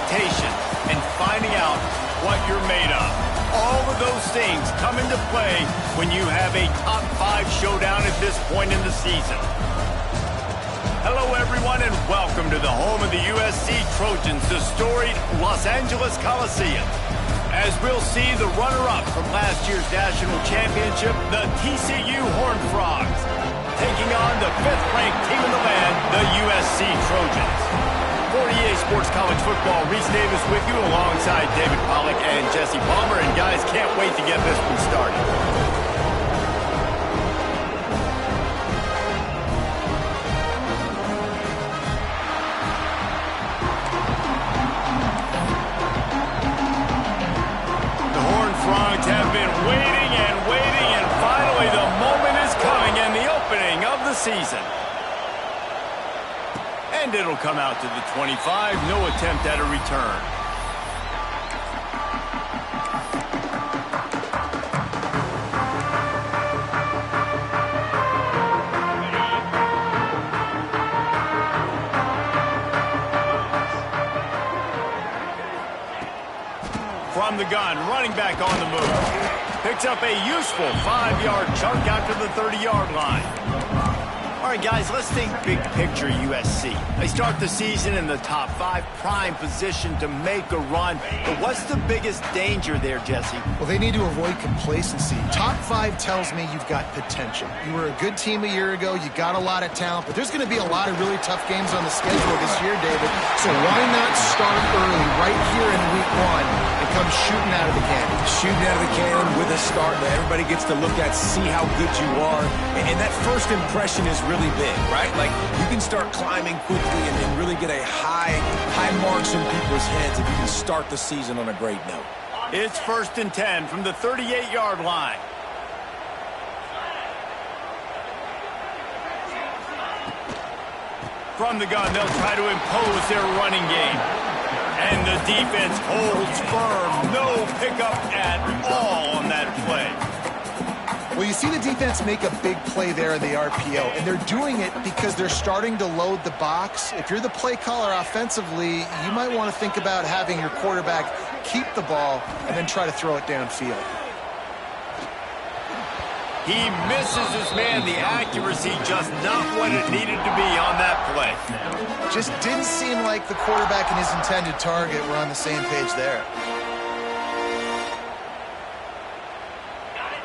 expectations, and finding out what you're made of. All of those things come into play when you have a top 5 showdown at this point in the season. Hello, everyone, and welcome to the home of the USC Trojans, the storied Los Angeles Coliseum. As we'll see the runner-up from last year's national championship, the TCU Horned Frogs, taking on the 5th-ranked team in the land, the USC Trojans. For EA Sports College Football, Reese Davis with you alongside David Pollack and Jesse Palmer. And guys, can't wait to get this one started. The Horned Frogs have been waiting, and finally the moment is coming and the opening of the season. And it'll come out to the 25. No attempt at a return. From the gun, running back on the move. Picks up a useful 5-yard chunk out to the 30-yard line. All right, guys, let's think big picture USC. They start the season in the top 5, prime position to make a run. But what's the biggest danger there, Jesse? Well, they need to avoid complacency. Top 5 tells me you've got potential. You were a good team a year ago. You got a lot of talent. But there's going to be a lot of really tough games on the schedule this year, David. So why not start early right here in week 1 and come shooting out of the cannon? Shooting out of the cannon with a start that everybody gets to look at, see how good you are. And that first impression is really big, right? Like, you can start climbing quickly and really get a high marks in people's heads if you can start the season on a great note. It's 1st and 10 from the 38-yard line. From the gun, they'll try to impose their running game. And the defense holds firm. No pickup at all on that play. Well, you see the defense make a big play there in the RPO, and they're doing it because they're starting to load the box. If you're the play caller offensively, you might want to think about having your quarterback keep the ball and then try to throw it downfield. He misses his man. The accuracy just not what it needed to be on that play. Just didn't seem like the quarterback and his intended target were on the same page there.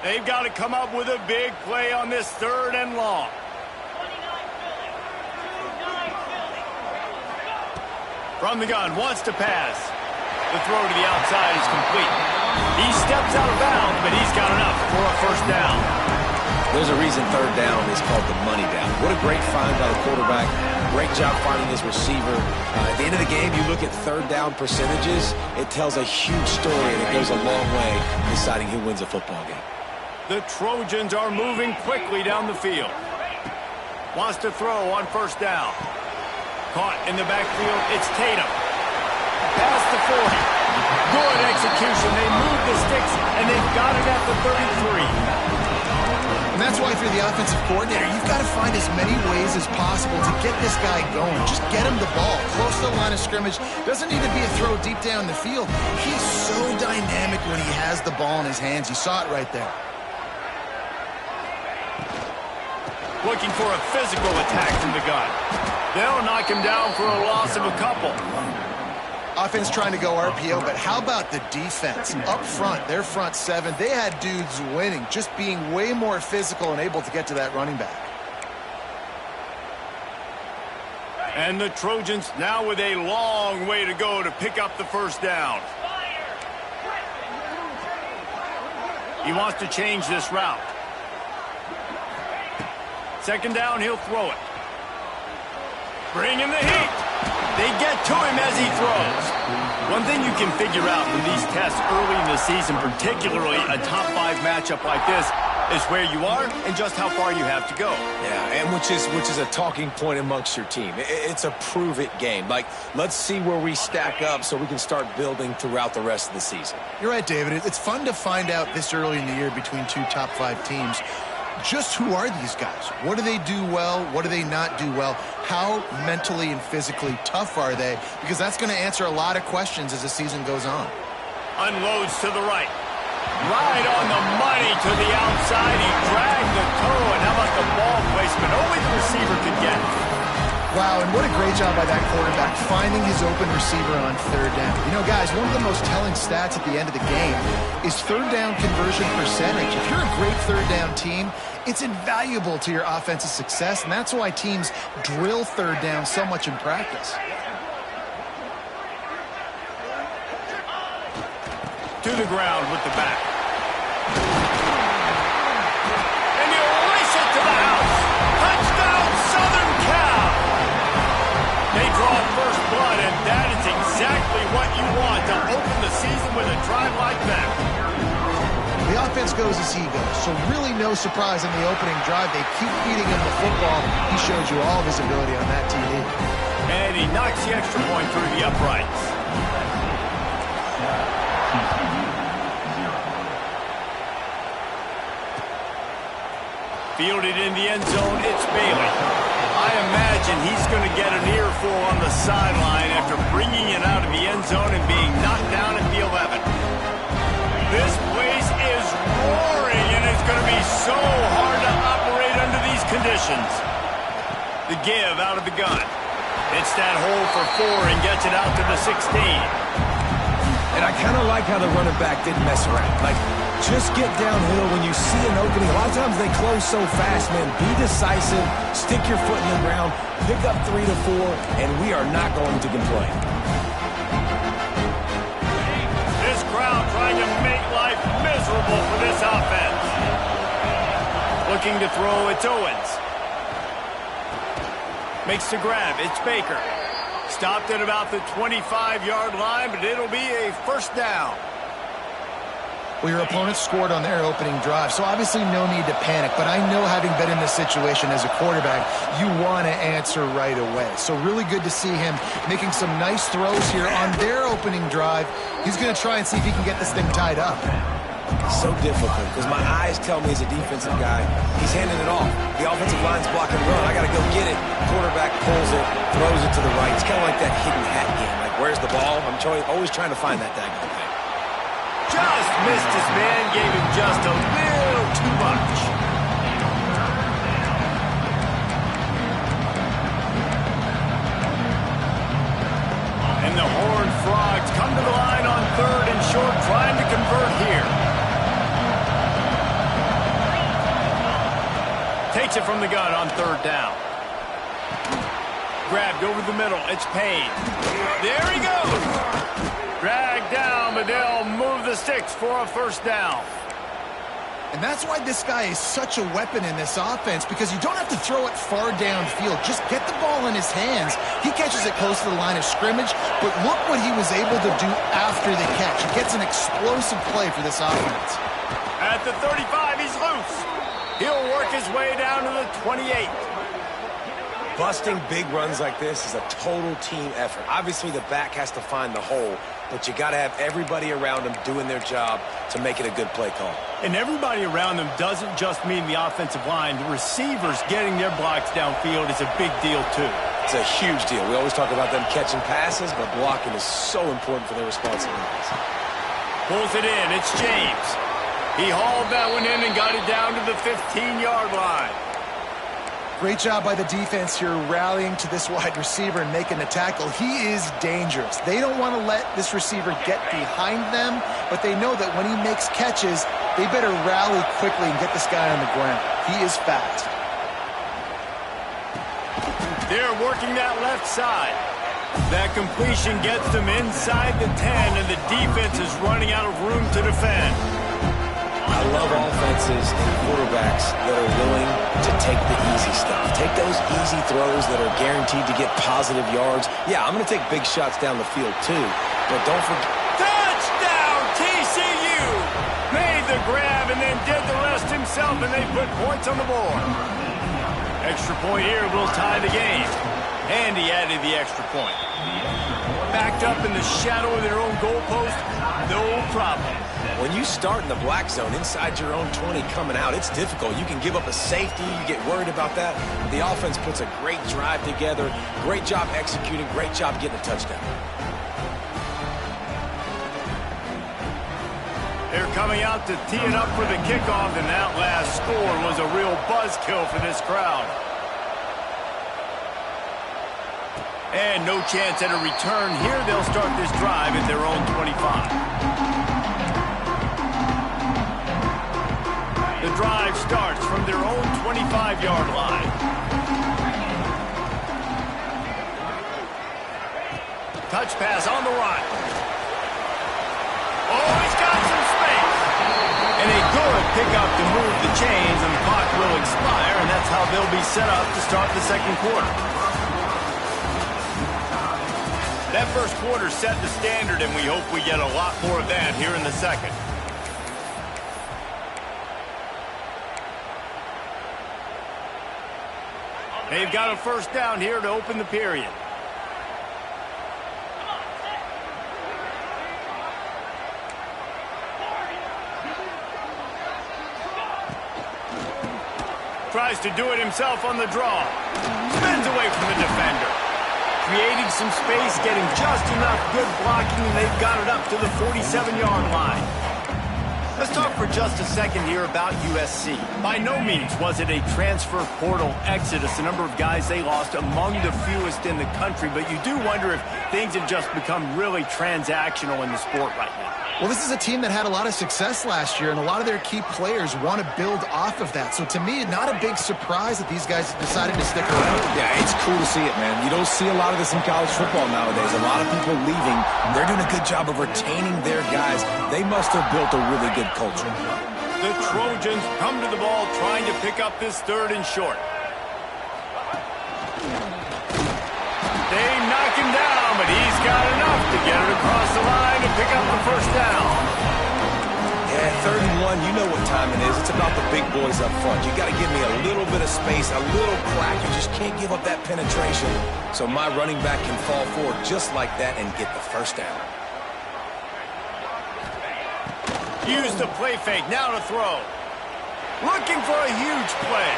They've got to come up with a big play on this 3rd and long. From the gun, wants to pass. The throw to the outside is complete. He steps out of bounds, but he's got enough for a 1st down. There's a reason 3rd down is called the money down. What a great find by the quarterback. Great job finding his receiver. At the end of the game, you look at 3rd down percentages, it tells a huge story, and it goes a long way deciding who wins a football game. The Trojans are moving quickly down the field. Wants to throw on 1st down. Caught in the backfield, it's Tatum. Past the 40. Good execution. They move the sticks, and they've got it at the 33. And that's why if you're the offensive coordinator, you've got to find as many ways as possible to get this guy going. Just get him the ball close to the line of scrimmage. Doesn't need to be a throw deep down the field. He's so dynamic when he has the ball in his hands. You saw it right there. Looking for a physical attack from the gun. They'll knock him down for a loss of a couple. Offense trying to go RPO, but how about the defense? Up front, their front 7, they had dudes winning, just being way more physical and able to get to that running back. And the Trojans now with a long way to go to pick up the 1st down. He wants to change this route. 2nd down, he'll throw it. Bring in the heat. They get to him as he throws. One thing you can figure out from these tests early in the season, particularly a top 5 matchup like this, is where you are and just how far you have to go. Yeah, and which is a talking point amongst your team. It's a prove-it game. Like, let's see where we stack up so we can start building throughout the rest of the season. You're right, David. It's fun to find out this early in the year between 2 top 5 teams just who are these guys? What do they do well? What do they not do well? How mentally and physically tough are they? Because that's going to answer a lot of questions as the season goes on. Unloads to the right. Right on the money to the outside. He dragged the toe, and how about the ball placement? Only the receiver could get it. Wow, and what a great job by that quarterback finding his open receiver on third down. You know, guys, one of the most telling stats at the end of the game is third down conversion percentage. If you're a great third down team, it's invaluable to your offensive success, and that's why teams drill third down so much in practice. To the ground with the back. And you race it to the house. Touchdown, Southern Cal. They draw first blood, and that is exactly what you want to open the season with a drive like that. The offense goes as he goes, so really no surprise in the opening drive. They keep feeding him the football. He showed you all of his ability on that TD. And he knocks the extra point through the uprights. Fielded in the end zone, it's Bailey. I imagine he's going to get an earful on the sideline after bringing it out of the end zone and being knocked down at the 11. This place is roaring, and it's going to be so hard to operate under these conditions. The give out of the gun. It's that hole for 4 and gets it out to the 16. And I kind of like how the running back didn't mess around. Like, just get downhill when you see an opening. A lot of times they close so fast, man. Be decisive, stick your foot in the ground, pick up 3 to 4, and we are not going to complain. This crowd trying to make life miserable for this offense. Looking to throw, it's Owens. Makes the grab, it's Baker. Stopped at about the 25-yard line, but it'll be a first down. Well, your opponent scored on their opening drive, so obviously no need to panic. But I know, having been in this situation as a quarterback, you want to answer right away. So really good to see him making some nice throws here on their opening drive. He's going to try and see if he can get this thing tied up. So difficult, because my eyes tell me as a defensive guy, he's handing it off. The offensive line's blocking run. I got to go get it. Quarterback pulls it, throws it to the right. It's kind of like that hidden hat game. Like, where's the ball? I'm always trying to find that daggone thing. Just missed his man, gave him just a little too much. And the Horned Frogs come to the line on third and short, trying to convert here. Takes it from the gun on third down. Grabbed over the middle, it's Payne. There he goes. Dragged down, but they'll move the sticks for a first down. And that's why this guy is such a weapon in this offense, because you don't have to throw it far downfield. Just get the ball in his hands. He catches it close to the line of scrimmage, but look what he was able to do after the catch. He gets an explosive play for this offense. At the 35, he's loose. He'll work his way down to the 28. Busting big runs like this is a total team effort. Obviously, the back has to find the hole, but you got to have everybody around him doing their job to make it a good play call. And everybody around them doesn't just mean the offensive line. The receivers getting their blocks downfield is a big deal, too. It's a huge deal. We always talk about them catching passes, but blocking is so important for their responsibilities. Pulls it in. It's James. He hauled that one in and got it down to the 15-yard line. Great job by the defense here, rallying to this wide receiver and making the tackle. He is dangerous. They don't want to let this receiver get behind them, but they know that when he makes catches, they better rally quickly and get this guy on the ground. He is fast. They're working that left side. That completion gets them inside the 10, and the defense is running out of room to defend. I love offenses and quarterbacks that are willing to take the easy stuff. Take those easy throws that are guaranteed to get positive yards. Yeah, I'm going to take big shots down the field too, but don't forget. Touchdown, TCU! Made the grab and then did the rest himself, and they put points on the board. Extra point here will tie the game. And he added the extra point. Backed up in the shadow of their own goalpost, no problem. When you start in the black zone inside your own 20 coming out, it's difficult. You can give up a safety. You get worried about that. The offense puts a great drive together. Great job executing. Great job getting a touchdown. They're coming out to tee it up for the kickoff, and that last score was a real buzzkill for this crowd. And no chance at a return here. They'll start this drive at their own 25. The drive starts from their own 25-yard line. Touch pass on the run. Oh, he's got some space. And a good pickup to move the chains, and the clock will expire, and that's how they'll be set up to start the second quarter. That first quarter set the standard, and we hope we get a lot more of that here in the second. They've got a first down here to open the period. Tries to do it himself on the draw. Spins away from the defender. Creating some space, getting just enough good blocking, and they've got it up to the 47-yard line. Let's talk for just a second here about USC. By no means was it a transfer portal exodus, the number of guys they lost among the fewest in the country, but you do wonder if things have just become really transactional in the sport right now. Well, this is a team that had a lot of success last year, and a lot of their key players want to build off of that. So to me, not a big surprise that these guys decided to stick around. Yeah, it's cool to see it, man. You don't see a lot of this in college football nowadays. A lot of people leaving. They're doing a good job of retaining their guys. They must have built a really good culture. The Trojans come to the ball trying to pick up this third and short. They knock him down, but he's got enough to get it across the line and pick up the first down. Yeah, 3rd and 1, you know what time it is. It's about the big boys up front. You got to give me a little bit of space, a little crack. You just can't give up that penetration. So my running back can fall forward just like that and get the first down. Use the play fake, now to throw. Looking for a huge play.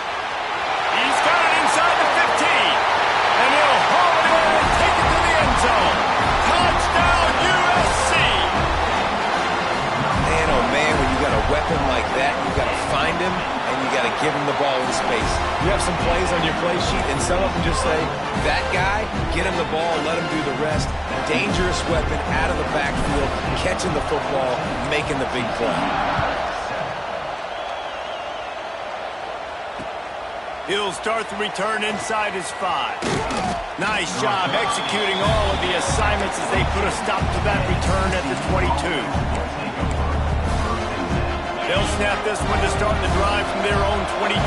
He's got it inside the 15. And he'll haul it in and take it to the end zone. Touchdown, USC! Man, oh man, when you got a weapon like that, you got to find him, and you got to give him the ball in space. You have some plays on your play sheet, and some of them just say, that guy, get him the ball, let him do the rest. Dangerous weapon out of the backfield, catching the football, making the big play. He'll start the return inside his 5. Nice job executing all of the assignments as they put a stop to that return at the 22. They'll snap this one to start the drive from their own 22.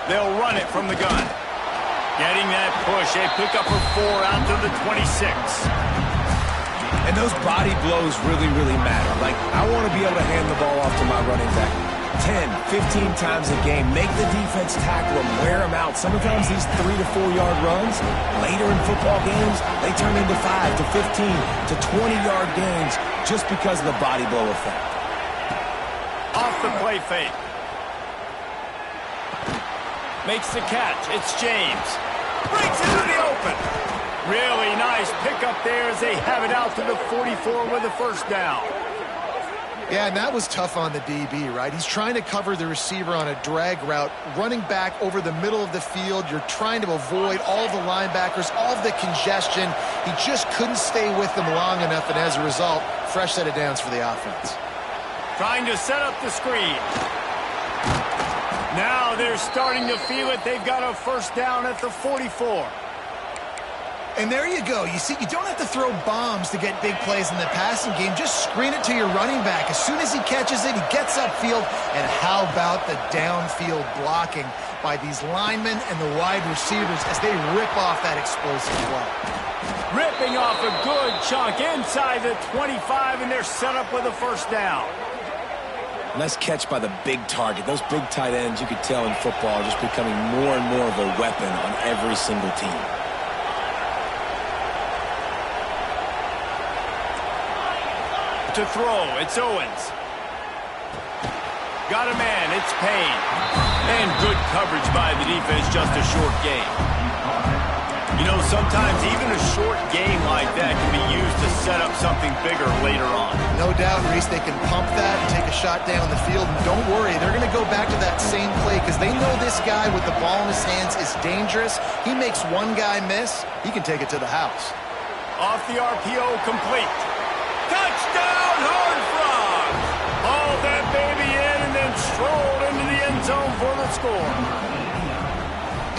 They'll run it from the gun. Getting that push, a pickup of 4 out to the 26. And those body blows really, really matter. Like, I want to be able to hand the ball off to my running back 10, 15 times a game. Make the defense tackle him, wear him out. Sometimes these 3 to 4 yard runs, later in football games, they turn into 5 to 15 to 20-yard gains just because of the body blow effect. Off the play fake. Makes the catch. It's James. Breaks into the open. Really nice pickup there as they have it out to the 44 with a first down. Yeah, and that was tough on the DB, right? He's trying to cover the receiver on a drag route, running back over the middle of the field. You're trying to avoid all the linebackers, all of the congestion. He just couldn't stay with them long enough, and as a result, fresh set of downs for the offense. Trying to set up the screen. Now they're starting to feel it. They've got a first down at the 44. And there you go. You see, you don't have to throw bombs to get big plays in the passing game. Just screen it to your running back. As soon as he catches it, he gets upfield. And how about the downfield blocking by these linemen and the wide receivers as they rip off that explosive play. Ripping off a good chunk inside the 25, and they're set up with a first down. Nice catch by the big target. Those big tight ends, you could tell in football, are just becoming more and more of a weapon on every single team. to throw. It's Owens. Got a man. It's Payne. And good coverage by the defense. Just a short game. You know, sometimes even a short game like that can be used to set up something bigger later on. No doubt, Reese, they can pump that and take a shot down the field. And don't worry, they're going to go back to that same play because they know this guy with the ball in his hands is dangerous. He makes one guy miss, he can take it to the house. Off the RPO, complete. Touchdown, Horned Frogs! Hauled that baby in and then strolled into the end zone for the score.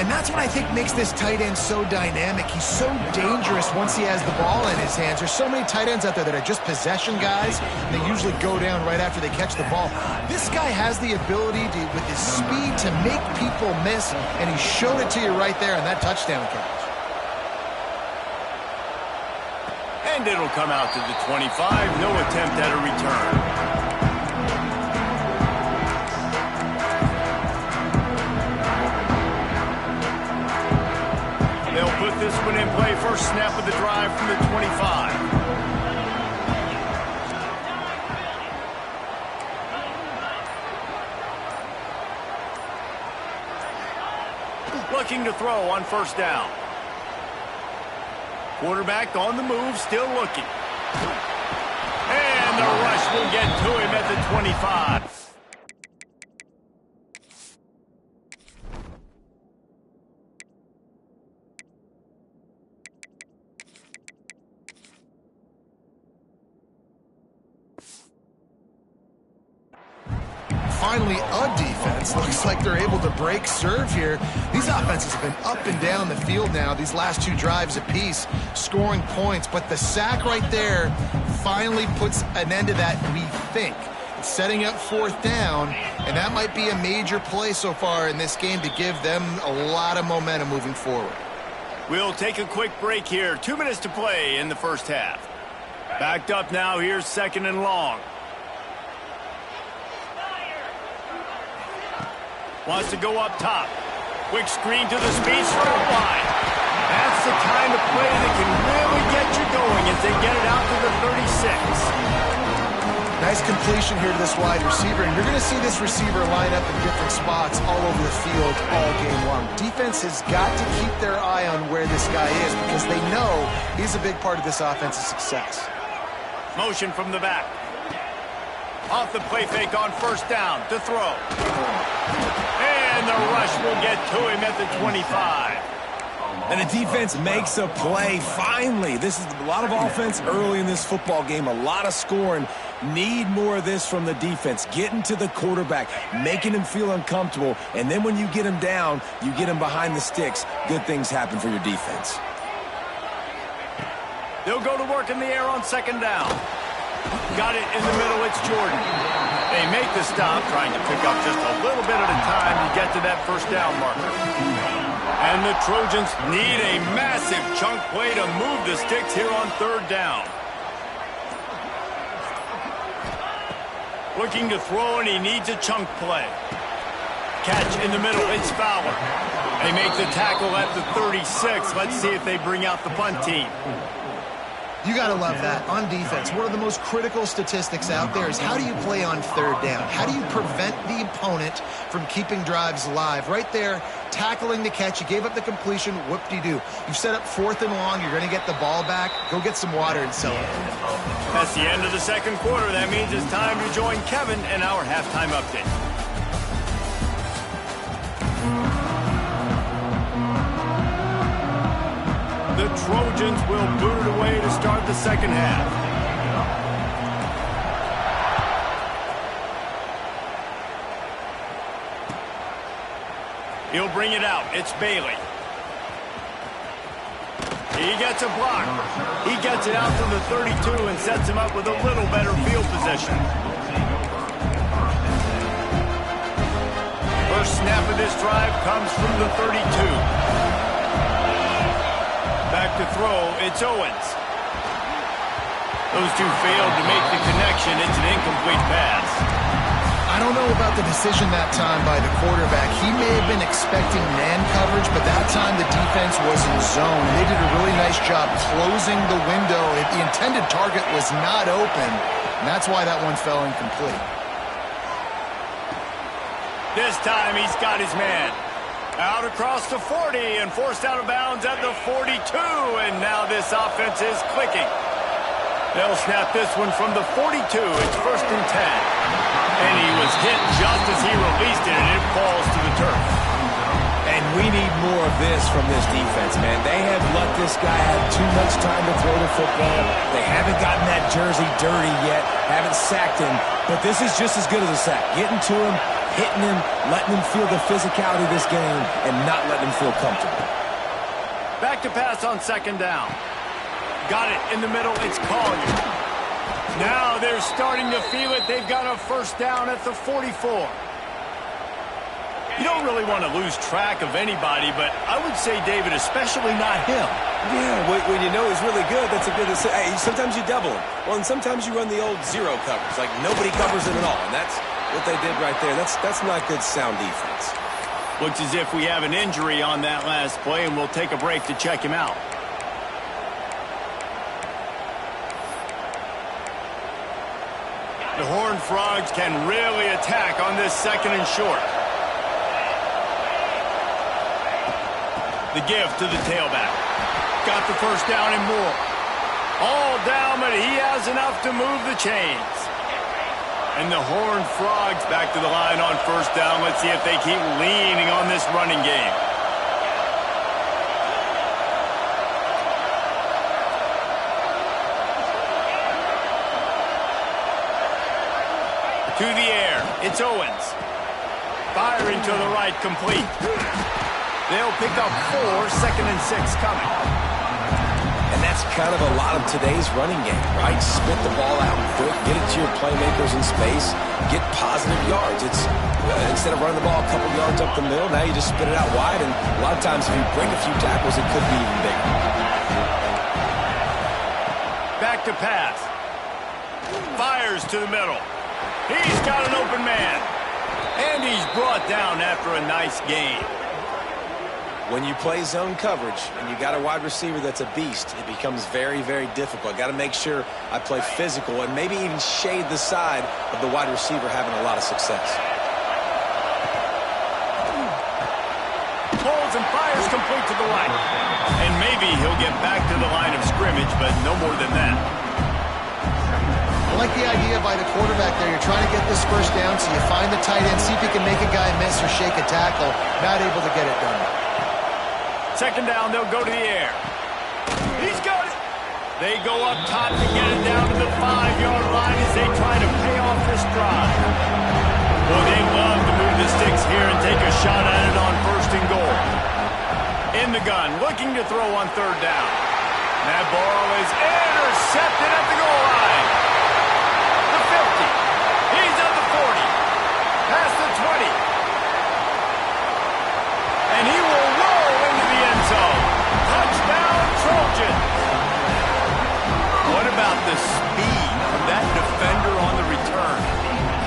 And that's what I think makes this tight end so dynamic. He's so dangerous once he has the ball in his hands. There's so many tight ends out there that are just possession guys. They usually go down right after they catch the ball. This guy has the ability to, with his speed, to make people miss, and he showed it to you right there on that touchdown catch. And it'll come out to the 25. No attempt at a return. They'll put this one in play. First snap of the drive from the 25. Looking to throw on first down. Quarterback on the move, still looking. And the rush will get to him at the 25. Finally, a defense. Looks like they're able to break serve here. These offenses have been up and down the field now, these last two drives apiece, scoring points. But the sack right there finally puts an end to that, we think. It's setting up fourth down, and that might be a major play so far in this game to give them a lot of momentum moving forward. We'll take a quick break here. 2 minutes to play in the first half. Backed up now. Here's second and long. Wants to go up top. Quick screen to the speed stripe line. That's the kind of play that can really get you going as they get it out to the 36. Nice completion here to this wide receiver, and you're going to see this receiver line up in different spots all over the field all game long. Defense has got to keep their eye on where this guy is because they know he's a big part of this offense's success. Motion from the back. Off the play fake on first down to throw. And the rush will get to him at the 25. And the defense makes a play, finally. This is a lot of offense early in this football game, a lot of scoring. Need more of this from the defense. Getting to the quarterback, making him feel uncomfortable, and then when you get him down, you get him behind the sticks. Good things happen for your defense. They'll go to work in the air on second down. Got it in the middle, it's Jordan. They make the stop, trying to pick up just a little bit at a time to get to that first down marker. And the Trojans need a massive chunk play to move the sticks here on third down. Looking to throw, and he needs a chunk play. Catch in the middle, it's Fowler. They make the tackle at the 36. Let's see if they bring out the punt team. You got to love that. On defense, one of the most critical statistics out there is how do you play on third down? How do you prevent the opponent from keeping drives alive? Right there, tackling the catch. You gave up the completion. Whoop-de-doo. You've set up fourth and long. You're going to get the ball back. Go get some water and celebrate. That's the end of the second quarter. That means it's time to join Kevin in our halftime update. The Trojans will boot it away to start the second half. He'll bring it out. It's Bailey. He gets a block. He gets it out to the 32 and sets him up with a little better field position. First snap of this drive comes from the 32. Back to throw, it's Owens. Those two failed to make the connection. It's an incomplete pass. I don't know about the decision that time by the quarterback. He may have been expecting man coverage, but that time the defense was in zone. They did a really nice job closing the window. The intended target was not open, And that's why that one fell incomplete. This time he's got his man. Out across the 40 and forced out of bounds at the 42. And now this offense is clicking. They'll snap this one from the 42. It's 1st and 10. And he was hit just as he released it, and it falls to the turf. And we need more of this from this defense, man. They have let this guy have too much time to throw the football. They haven't gotten that jersey dirty yet, haven't sacked him. But this is just as good as a sack. Getting to him, hitting him, letting him feel the physicality of this game, and not letting him feel comfortable. Back to pass on 2nd down. Got it in the middle. It's Collier. Now they're starting to feel it. They've got a 1st down at the 44. You don't really want to lose track of anybody, but I would say, David, especially not him. Yeah, when you know he's really good, that's a good... Hey, sometimes you double him. Well, and sometimes you run the old zero coverage, like nobody covers it at all. And that's what they did right there. That's not good sound defense. Looks as if we have an injury on that last play, and we'll take a break to check him out. The Horned Frogs can really attack on this 2nd and short. The give to the tailback. Got the 1st down and more. All down, but he has enough to move the chains. And the Horned Frogs back to the line on 1st down. Let's see if they keep leaning on this running game. To the air, it's Owens. Firing to the right, complete. They'll pick up 4, 2nd and 6 coming. And that's kind of a lot of today's running game, right? Spit the ball out quick, get it to your playmakers in space, get positive yards. It's instead of running the ball a couple yards up the middle, now you just spit it out wide, and a lot of times if you break a few tackles, it could be even bigger. Back to pass. Fires to the middle. He's got an open man. And he's brought down after a nice gain. When you play zone coverage and you got a wide receiver that's a beast, it becomes very, very difficult. Got to make sure I play physical and maybe even shade the side of the wide receiver having a lot of success. Pulls and fires complete to the right. And maybe he'll get back to the line of scrimmage, but no more than that. I like the idea by the quarterback there. You're trying to get this 1st down, so you find the tight end, see if you can make a guy miss or shake a tackle. Not able to get it done. 2nd down, they'll go to the air. He's got it. They go up top to get it down to the 5-yard line as they try to pay off this drive. Well, they love to move the sticks here and take a shot at it on 1st and goal. In the gun, looking to throw on 3rd down. That ball is intercepted at the goal line. The 50. He's at the 40. Past the 20. And he will roll into the end zone. Touchdown, Trojans. What about the speed of that defender on the return?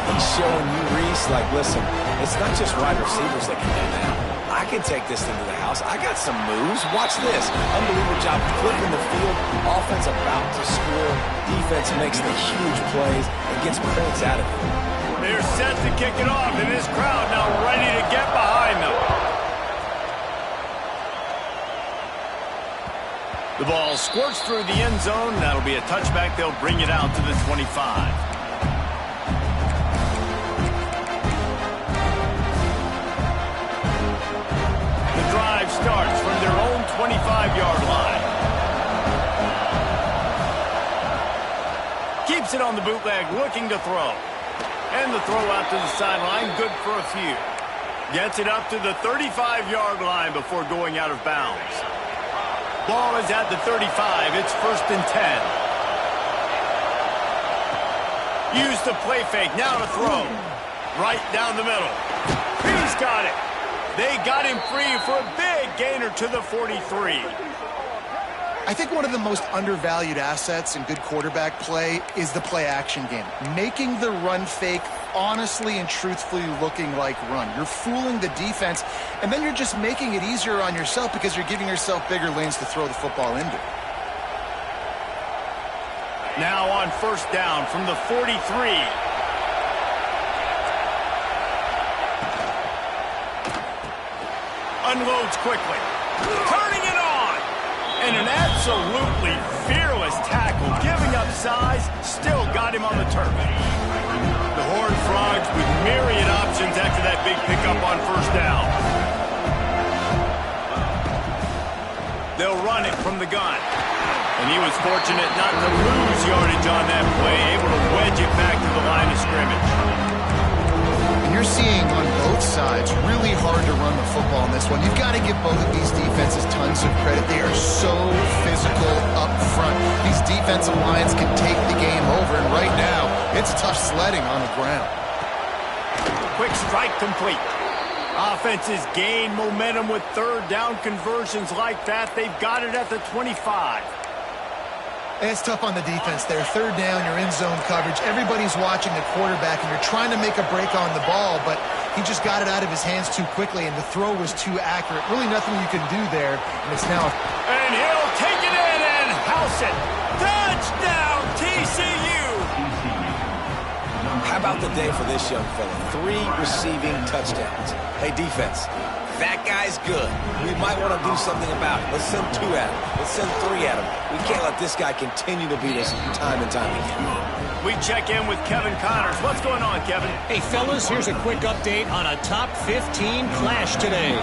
He's showing you, Reese, like, listen, it's not just wide receivers that can do that. I can take this thing to the house. I got some moves. Watch this. Unbelievable job flipping the field. Offense about to score. Defense makes the huge plays and gets points out of it. They're set to kick it off, and this crowd now ready to get behind them. The ball squirts through the end zone. That'll be a touchback. They'll bring it out to the 25. The drive starts from their own 25-yard line. Keeps it on the bootleg, looking to throw. And the throw out to the sideline, good for a few. Gets it up to the 35-yard line before going out of bounds. Ball is at the 35. It's 1st and 10. Use the play fake. Now to throw. Right down the middle. He's got it. They got him free for a big gainer to the 43. I think one of the most undervalued assets in good quarterback play is the play-action game. Making the run fake honestly and truthfully looking like run. You're fooling the defense, and then you're just making it easier on yourself because you're giving yourself bigger lanes to throw the football into. Now on first down from the 43. Unloads quickly. Turning it on. And an absolutely fearless tackle. Giving up size. Still got him on the turf. The Horned Frogs with myriad options after that big pickup on first down. They'll run it from the gun. And he was fortunate not to lose yardage on that play, able to wedge it back to the line of scrimmage. And you're seeing on both sides really hard to run the football in this one. You've got to give both of these defenses tons of credit. They are so physical up front. These defensive lines can take the game over, and right now, it's tough sledding on the ground. Quick strike complete. Offenses gain momentum with third down conversions like that. They've got it at the 25. It's tough on the defense there. Third down, you're in zone coverage. Everybody's watching the quarterback, and you're trying to make a break on the ball, but he just got it out of his hands too quickly, and the throw was too accurate. Really nothing you can do there, and it's now... And he'll take it in and house it. Touchdown, TCU! How about the day for this young fella? 3 receiving touchdowns. Hey, defense, that guy's good. We might want to do something about it. Let's send 2 at him. Let's send 3 at him. We can't let this guy continue to beat us time and time again. We check in with Kevin Connors. What's going on, Kevin? Hey, fellas, here's a quick update on a top 15 clash today.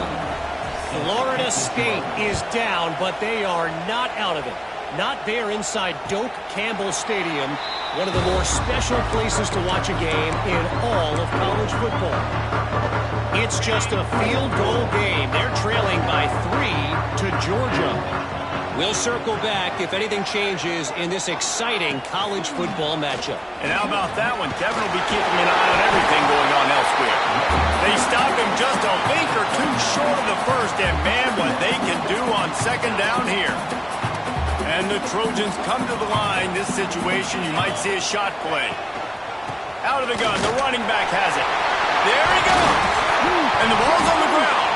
Florida State is down, but they are not out of it. Not there inside Doak Campbell Stadium, one of the more special places to watch a game in all of college football. It's just a field goal game. They're trailing by 3 to Georgia. We'll circle back if anything changes in this exciting college football matchup. And how about that one? Kevin will be keeping an eye on everything going on elsewhere. They stopped him just a link or 2 short of the first, and man, what they can do on second down here. And the Trojans come to the line. This situation, you might see a shot play. Out of the gun, the running back has it. There he goes. And the ball's on the ground.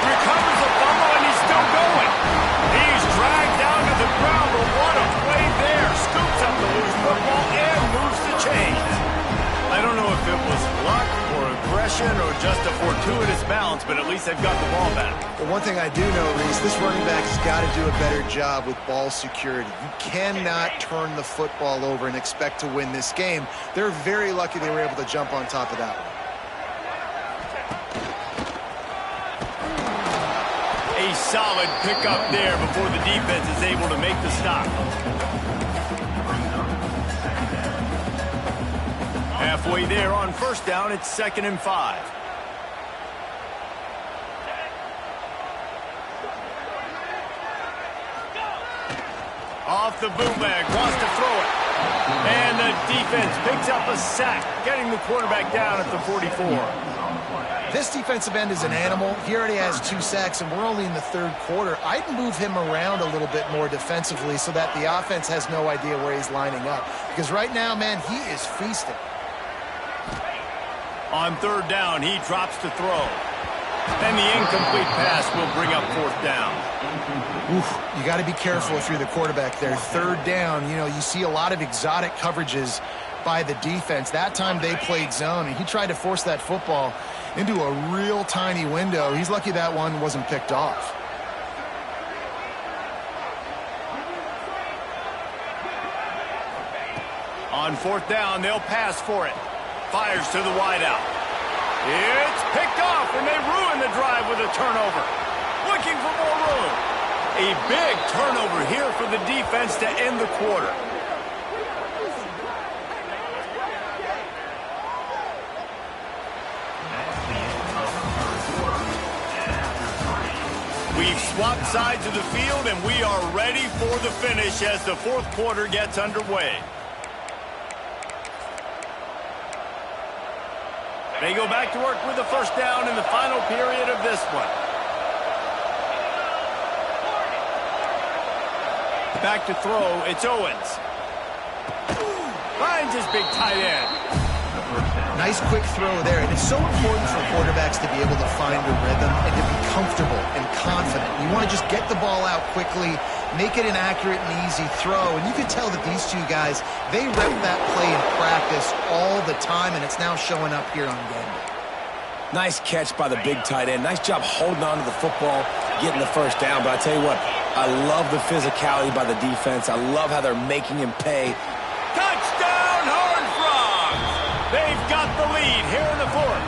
Recovers the fumble, and he's still going. He's dragged down to the ground, but what a play there. Scoops up the loose football and moves the chains. I don't know if it was luck or aggression or just a fortuitous bounce, but at least they've got the ball back. But one thing I do know, Reese, this running back has got to do a better job with ball security. You cannot turn the football over and expect to win this game. They're very lucky they were able to jump on top of that one. A solid pickup there before the defense is able to make the stop. Halfway there on first down, it's 2nd and 5. Off the bootleg, wants to throw it. And the defense picks up a sack, getting the quarterback down at the 44. This defensive end is an animal. He already has 2 sacks, and we're only in the 3rd quarter. I'd move him around a little bit more defensively so that the offense has no idea where he's lining up. Because right now, man, he is feasting. On 3rd down, he drops to throw. And the incomplete pass will bring up 4th down. Oof, you got to be careful if you're the quarterback there. 3rd down, you know, you see a lot of exotic coverages by the defense. That time they played zone, and he tried to force that football into a real tiny window. He's lucky that one wasn't picked off. On 4th down, they'll pass for it. Fires to the wideout. It's picked off, and they ruin the drive with a turnover. Looking for more room. A big turnover here for the defense to end the quarter. We've swapped sides of the field, and we are ready for the finish as the 4th quarter gets underway. They go back to work with the first down in the final period of this one. Back to throw, it's Owens. Finds his big tight end. Nice quick throw there, and it's so important for quarterbacks to be able to find a rhythm and to be comfortable and confident. You want to just get the ball out quickly, make it an accurate and easy throw. And you can tell that these two guys, they rep that play in practice all the time, and it's now showing up here on game day. Nice catch by the big tight end. Nice job holding on to the football, getting the first down. But I tell you what, I love the physicality by the defense. I love how they're making him pay. Touchdown, Horned Frogs! They've got the lead here in the fourth.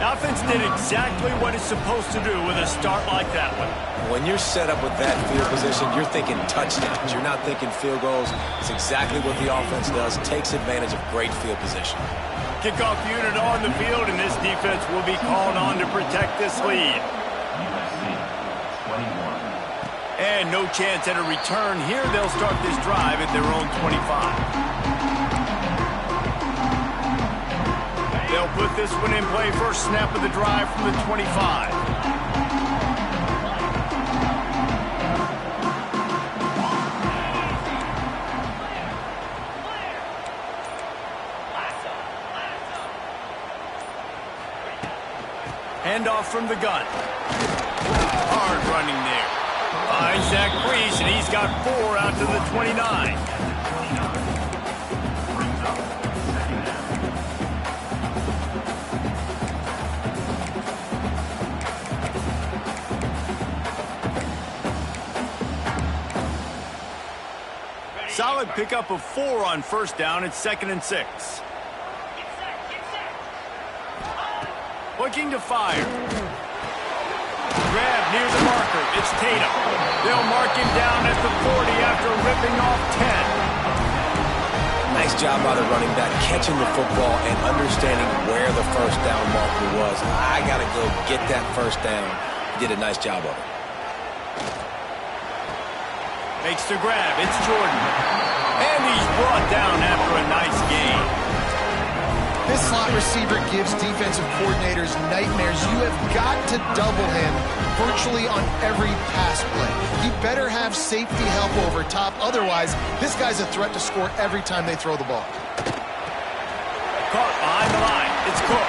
The offense did exactly what it's supposed to do with a start like that one. When you're set up with that field position, you're thinking touchdowns. You're not thinking field goals. It's exactly what the offense does. Takes advantage of great field position. Kickoff unit on the field, and this defense will be called on to protect this lead. And no chance at a return here. They'll start this drive at their own 25. They'll put this one in play. First snap of the drive from the 25. Handoff from the gun. Hard running there. Finds Zach Brees, and he's got 4 out to the 29. Solid pickup of 4 on first down. It's 2nd and 6. Looking to fire. Grab near the marker. It's Tatum. They'll mark him down at the 40 after ripping off 10. Nice job by the running back, catching the football and understanding where the first down marker was. I got to go get that first down. He did a nice job of it. Makes the grab. It's Jordan. And he's brought down after a nice gain. This slot receiver gives defensive coordinators nightmares. You have got to double him virtually on every pass play. He better have safety help over top. Otherwise, this guy's a threat to score every time they throw the ball. Caught behind the line. It's Cook.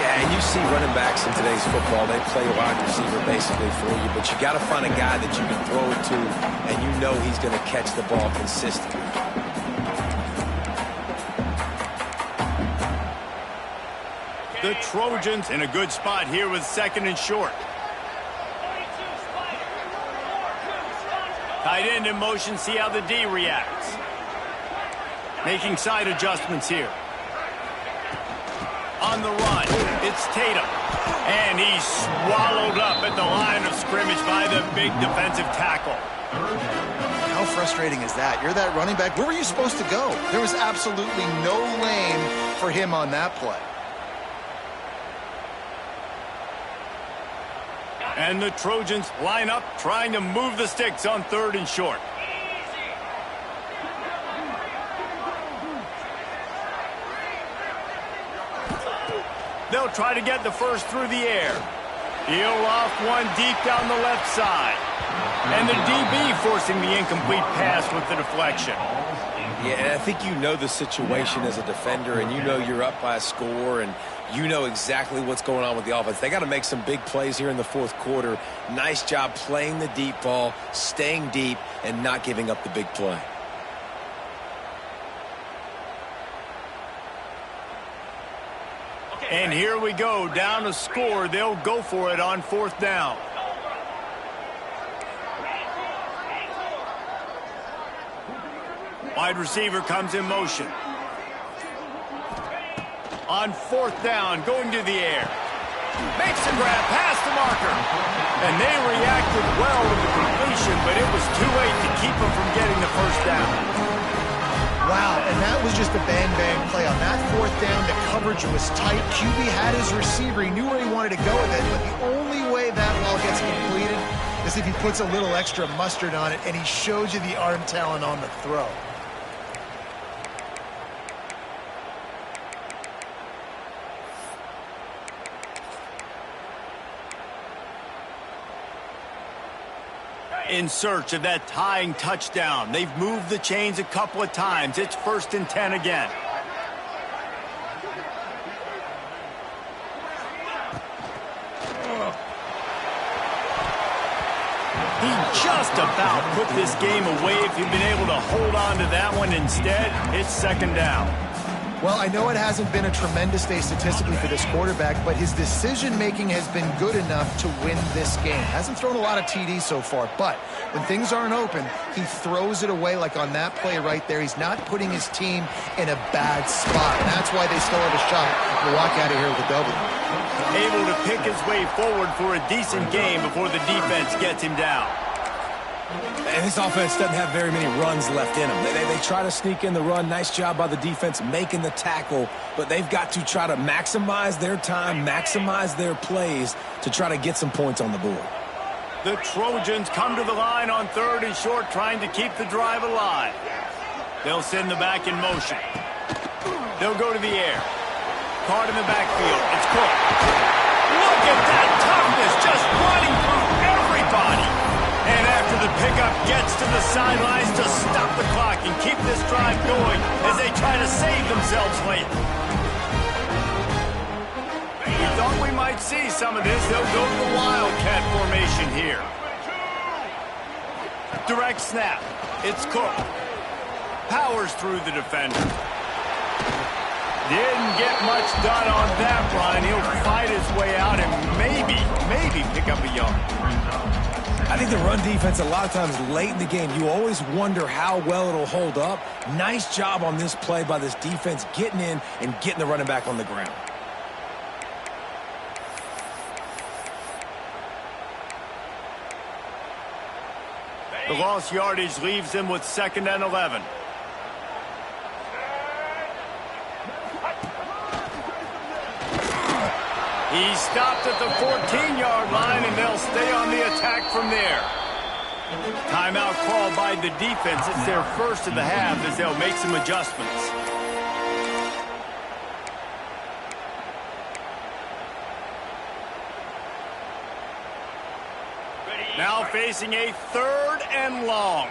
Yeah, and you see running backs in today's football, they play wide receiver basically for you, but you got to find a guy that you can throw it to, and you know he's going to catch the ball consistently. The Trojans in a good spot here with 2nd and short. Tight end in motion, see how the D reacts. Making side adjustments here. On the run, it's Tatum. And he's swallowed up at the line of scrimmage by the big defensive tackle. How frustrating is that? You're that running back. Where were you supposed to go? There was absolutely no lane for him on that play. And the Trojans line up, trying to move the sticks on 3rd and short. They'll try to get the first through the air. He'll off one deep down the left side. And the DB forcing the incomplete pass with the deflection. Yeah, and I think you know the situation as a defender, and you know you're up by a score, and you know exactly what's going on with the offense. They got to make some big plays here in the 4th quarter. Nice job playing the deep ball, staying deep, and not giving up the big play. And here we go, down a score. They'll go for it on 4th down. Wide receiver comes in motion. On 4th down, going to the air. Makes the grab, past the marker. And they reacted well to the completion, but it was too late to keep them from getting the first down. Wow, and that was just a bang-bang play. On that 4th down, the coverage was tight. QB had his receiver. He knew where he wanted to go with it, but the only way that ball gets completed is if he puts a little extra mustard on it, and he shows you the arm talent on the throw. In search of that tying touchdown. They've moved the chains a couple of times. It's 1st and 10 again. He just about put this game away if he'd been able to hold on to that one. Instead, it's second down. Well, I know it hasn't been a tremendous day statistically for this quarterback, but his decision-making has been good enough to win this game. Hasn't thrown a lot of TDs so far, but when things aren't open, he throws it away like on that play right there. He's not putting his team in a bad spot, and that's why they still have a shot to walk out of here with a W. Able to pick his way forward for a decent game before the defense gets him down. And this offense doesn't have very many runs left in them. They try to sneak in the run. Nice job by the defense making the tackle, but they've got to try to maximize their time, maximize their plays to try to get some points on the board. The Trojans come to the line on 3rd and short, trying to keep the drive alive. They'll send the back in motion. They'll go to the air. Caught in the backfield. It's Cook. Look at that toughness, just running through everybody. And after the pickup gets to the sidelines to stop the clock and keep this drive going as they try to save themselves late. We thought we might see some of this. They'll go to the Wildcat formation here. Direct snap. It's Cook. Powers through the defender. Didn't get much done on that run. He'll fight his way out and maybe pick up a yard. I think the run defense, a lot of times late in the game, you always wonder how well it'll hold up. Nice job on this play by this defense, getting in and getting the running back on the ground. The lost yardage leaves them with 2nd and 11. He stopped at the 14-yard line, and they'll stay on the attack from there. Timeout called by the defense. It's their first of the half as they'll make some adjustments. Now facing a 3rd and long.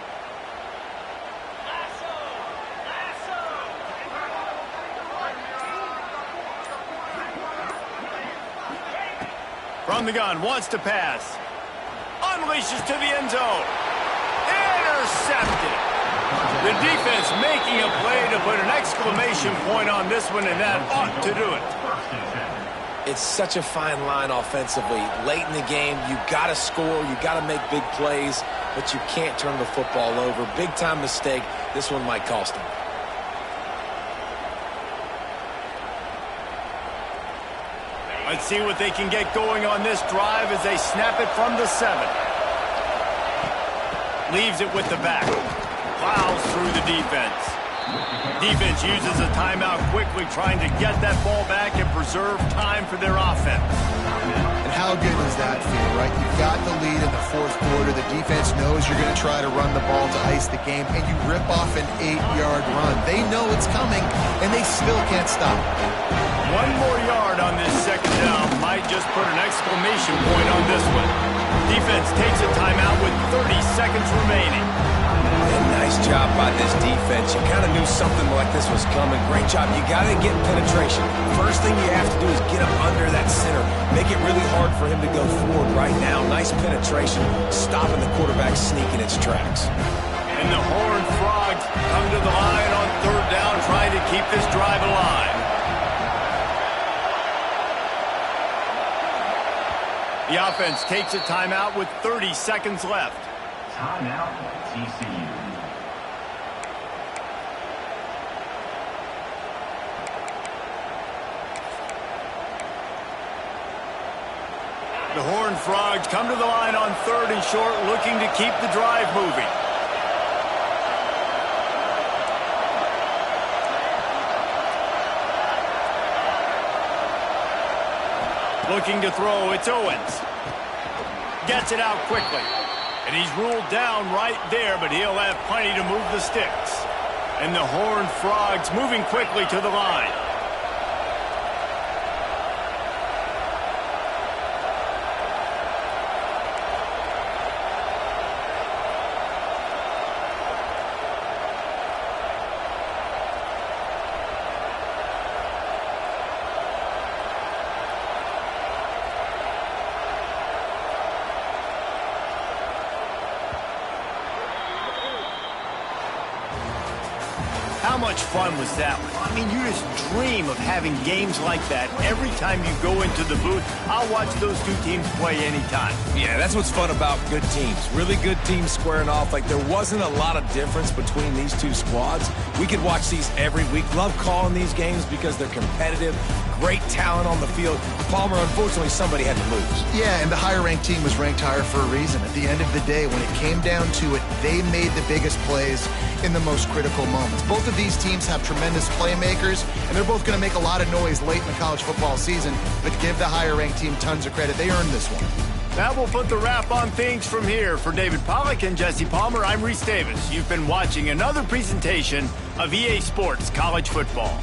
From the gun, wants to pass. Unleashes to the end zone. Intercepted. The defense making a play to put an exclamation point on this one, and that ought to do it. It's such a fine line offensively. Late in the game, you got to score, you got to make big plays, but you can't turn the football over. Big-time mistake. This one might cost them. Let's see what they can get going on this drive as they snap it from the 7. Leaves it with the back. Plows through the defense. Defense uses a timeout quickly, trying to get that ball back and preserve time for their offense. And how good does that feel, right? You've got the lead in the 4th quarter. The defense knows you're going to try to run the ball to ice the game, and you rip off an 8-yard run. They know it's coming, and they still can't stop. 1 more yard on this 2nd down might just put an exclamation point on this one. Defense takes a timeout with 30 seconds remaining. And nice job by this defense. You kind of knew something like this was coming. Great job. You got to get penetration. First thing you have to do is get up under that center. Make it really hard for him to go forward right now. Nice penetration, stopping the quarterback sneaking its tracks. And the Horned Frogs come to the line on 3rd down, trying to keep this drive alive. The offense takes a timeout with 30 seconds left. Timeout, TCU. The Horned Frogs come to the line on 3rd and short, looking to keep the drive moving. Looking to throw, it's Owens. Gets it out quickly. And he's ruled down right there, but he'll have plenty to move the sticks. And the Horned Frogs moving quickly to the line. How much fun was that? I mean, you just dream of having games like that every time you go into the booth. I'll watch those two teams play anytime. Yeah, that's what's fun about good teams. Really good teams squaring off. Like, there wasn't a lot of difference between these two squads. We could watch these every week. Love calling these games because they're competitive. Great talent on the field. Palmer, unfortunately, somebody had to lose. Yeah, and the higher-ranked team was ranked higher for a reason. At the end of the day, when it came down to it, they made the biggest plays in the most critical moments. Both of these teams have tremendous playmakers, and they're both going to make a lot of noise late in the college football season, but give the higher-ranked team tons of credit. They earned this one. That will put the wrap on things from here. For David Pollack and Jesse Palmer, I'm Reese Davis. You've been watching another presentation of EA Sports College Football.